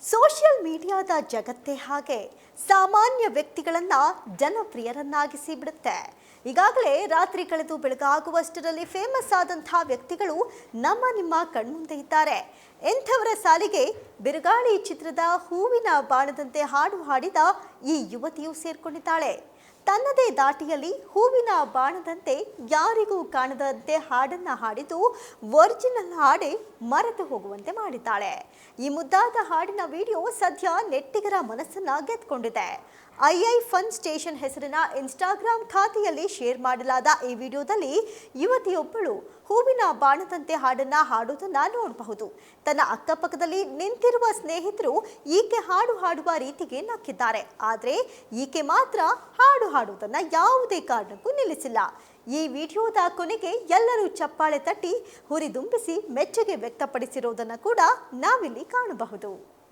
Social ಮೀಡಿಯಾದ ಜಗತ್ತೇ ಹಾಗೆ ಸಾಮಾನ್ಯ ವ್ಯಕ್ತಿಗಳನ್ನ ಜನಪ್ರಿಯರನ್ನಾಗಿಸಿ ಬಿಡುತ್ತೆ. ಈಗಾಗಲೇ ರಾತ್ರಿ ಕಳೆದು ಬೆಳಗಾಗುವಷ್ಟರಲ್ಲಿ ಫೇಮಸ್ ಆದಂತಹ ವ್ಯಕ್ತಿಗಳು ನಿಮ್ಮ ಕಣ್ಮುಂದೆ ಇದ್ದಾರೆ. ಎಂಥವರ ಸಾಲಿಗೆ ಬಿರುಗಾಳಿ ಚಿತ್ರದ ಹೂವಿನ ಬಾಣದಂತೆ ಹಾಡು ಹಾಡಿದ ಈ ಯುವತಿಯು ಸೇರ್ಕೊಂಡಿದ್ದಾಳೆ. ತನ್ನದೇ ದಾಟಿಯಲ್ಲಿ ಹೂವಿನ ಬಾಣದಂತೆ ಯಾರಿಗೂ ಕಾಣದಂತೆ ಹಾಡನ್ನ ಹಾಡಿದ್ದು ಒರಿಜಿನಲ್ ಹಾಡೇ ಮರೆತು ಹೋಗುವಂತೆ ಮಾಡಿದ್ದಾಳೆ. ಈ ಮುದ್ದಾದ ಹಾಡಿನ ವಿಡಿಯೋ ಸದ್ಯ ನೆಟ್ಟಿಗರ ಮನಸ್ಸನ್ನ ಗೆದ್ದುಕೊಂಡಿದೆ. ಐ ಫನ್ ಸ್ಟೇಷನ್ ಹೆಸರಿನ ಇನ್ಸ್ಟಾಗ್ರಾಮ್ ಖಾತೆಯಲ್ಲಿ ಶೇರ್ ಮಾಡಲಾದ ಈ ವಿಡಿಯೋದಲ್ಲಿ ಯುವತಿಯೊಬ್ಬಳು ಹೂವಿನ ಬಾಣದಂತೆ ಹಾಡನ್ನ ಹಾಡುವುದನ್ನ ನೋಡಬಹುದು. ತನ್ನ ಅಕ್ಕಪಕ್ಕದಲ್ಲಿ ನಿಂತಿರುವ ಸ್ನೇಹಿತರು ಈಕೆ ಹಾಡು ಹಾಡುವ ರೀತಿಗೆ ನಕ್ಕಿದ್ದಾರೆ. ಆದರೆ ಈಕೆ ಮಾತ್ರ ಹಾಡು ಹಾಡುವುದನ್ನ ಯಾವುದೇ ಕಾರಣಕ್ಕೂ ನಿಲ್ಲಿಸಿಲ್ಲ. ಈ ವಿಡಿಯೋದ ಕೊನೆಗೆ ಎಲ್ಲರೂ ಚಪ್ಪಾಳೆ ತಟ್ಟಿ ಹುರಿದುಂಬಿಸಿ ಮೆಚ್ಚುಗೆ ವ್ಯಕ್ತಪಡಿಸಿರುವುದನ್ನು ಕೂಡ ನಾವಿಲ್ಲಿ ಕಾಣಬಹುದು.